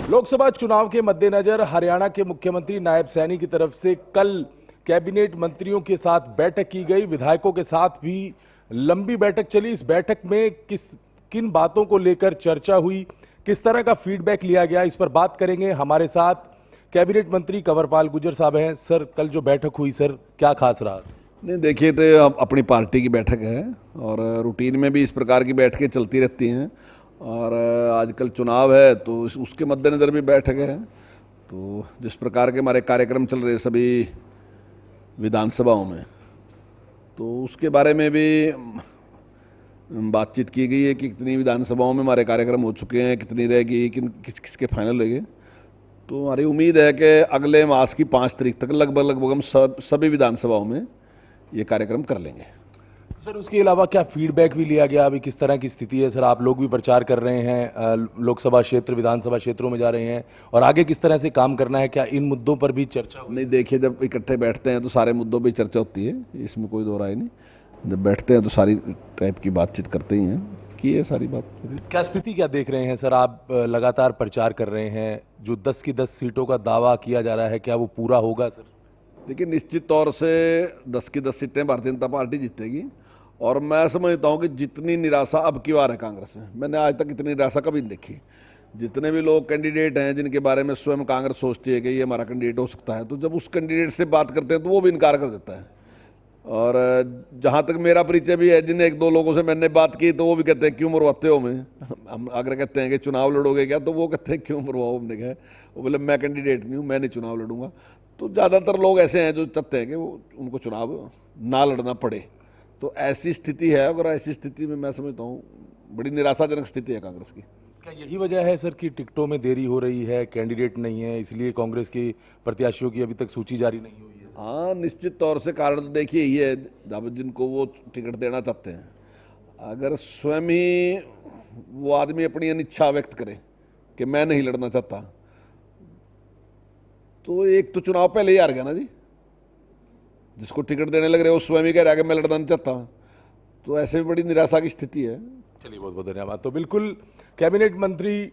लोकसभा चुनाव के मद्देनजर हरियाणा के मुख्यमंत्री नायब सैनी की तरफ से कल कैबिनेट मंत्रियों के साथ बैठक की गई। विधायकों के साथ भी लंबी बैठक चली। इस बैठक में किन बातों को लेकर चर्चा हुई, किस तरह का फीडबैक लिया गया, इस पर बात करेंगे। हमारे साथ कैबिनेट मंत्री कंवरपाल गुर्जर साहब हैं। सर, कल जो बैठक हुई, सर क्या खास रहा? नहीं, देखिए, तो अपनी पार्टी की बैठक है और रूटीन में भी इस प्रकार की बैठकें चलती रहती हैं और आजकल चुनाव है तो उसके मद्देनज़र भी बैठक है। तो जिस प्रकार के हमारे कार्यक्रम चल रहे हैं सभी विधानसभाओं में, तो उसके बारे में भी बातचीत की गई है कि कितनी विधानसभाओं में हमारे कार्यक्रम हो चुके हैं, कितनी रहेगी, किसके फाइनल रहेंगे। तो हमारी उम्मीद है कि अगले मास की 5 तारीख तक लगभग हम सभी विधानसभाओं में ये कार्यक्रम कर लेंगे। सर, उसके अलावा क्या फीडबैक भी लिया गया? अभी किस तरह की स्थिति है? सर, आप लोग भी प्रचार कर रहे हैं, लोकसभा क्षेत्र विधानसभा क्षेत्रों में जा रहे हैं, और आगे किस तरह से काम करना है, क्या इन मुद्दों पर भी चर्चा हुई? नहीं, देखिए, जब इकट्ठे बैठते हैं तो सारे मुद्दों पे चर्चा होती है, इसमें कोई दो राय नहीं। जब बैठते हैं तो सारी टाइप की बातचीत करते ही हैं कि ये सारी बात। क्या स्थिति क्या देख रहे हैं सर? आप लगातार प्रचार कर रहे हैं, जो 10 की 10 सीटों का दावा किया जा रहा है, क्या वो पूरा होगा सर? देखिए, निश्चित तौर से 10 की 10 सीटें भारतीय जनता पार्टी जीतेगी और मैं समझता हूँ कि जितनी निराशा अब की बार है कांग्रेस में, मैंने आज तक इतनी निराशा कभी नहीं देखी। जितने भी लोग कैंडिडेट हैं जिनके बारे में स्वयं कांग्रेस सोचती है कि ये हमारा कैंडिडेट हो सकता है, तो जब उस कैंडिडेट से बात करते हैं तो वो भी इनकार कर देता है। और जहाँ तक मेरा परिचय भी है, जिन 1-2 लोगों से मैंने बात की तो वो भी कहते हैं क्यों मरवाते हो हमें। हम अगर कहते हैं कि चुनाव लड़ोगे क्या, तो वो कहते हैं क्यों मरवाओ। हमने कहा, वो बोले मैं कैंडिडेट नहीं हूँ, मैं नहीं चुनाव लड़ूंगा। तो ज़्यादातर लोग ऐसे हैं जो चाहते हैं कि वो उनको चुनाव ना लड़ना पड़े। तो ऐसी स्थिति है, अगर ऐसी स्थिति में मैं समझता हूँ बड़ी निराशाजनक स्थिति है कांग्रेस की। क्या यही वजह है सर कि टिकटों में देरी हो रही है, कैंडिडेट नहीं है, इसलिए कांग्रेस के प्रत्याशियों की अभी तक सूची जारी नहीं हुई है? हाँ, निश्चित तौर से कारण तो देखिए यही है, जब जिनको वो टिकट देना चाहते हैं, अगर स्वयं ही वो आदमी अपनी अनिच्छा व्यक्त करे कि मैं नहीं लड़ना चाहता, तो एक तो चुनाव पहले ही हार गया ना जी। जिसको टिकट देने लग रहे हो स्वयं ही कह रहा है कि मैं लड़ना नहीं चाहता, तो ऐसे भी बड़ी निराशा की स्थिति है। चलिए, बहुत बहुत धन्यवाद। तो बिल्कुल कैबिनेट मंत्री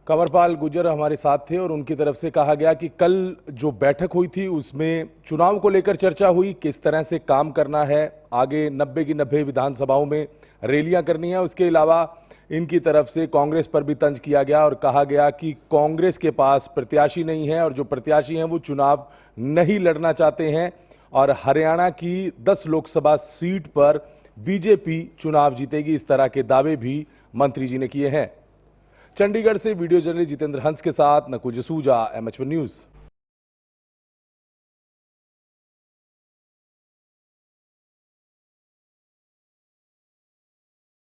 कंवरपाल गुर्जर हमारे साथ थे और उनकी तरफ से कहा गया कि कल जो बैठक हुई थी उसमें चुनाव को लेकर चर्चा हुई, किस तरह से काम करना है, आगे 90 की 90 विधानसभाओं में रैलियां करनी है। उसके अलावा इनकी तरफ से कांग्रेस पर भी तंज किया गया और कहा गया कि कांग्रेस के पास प्रत्याशी नहीं है और जो प्रत्याशी हैं वो चुनाव नहीं लड़ना चाहते हैं और हरियाणा की 10 लोकसभा सीट पर बीजेपी चुनाव जीतेगी। इस तरह के दावे भी मंत्री जी ने किए हैं। चंडीगढ़ से वीडियो जर्नलिस्ट जितेंद्र हंस के साथ नकुल जसूजा, MH1 न्यूज।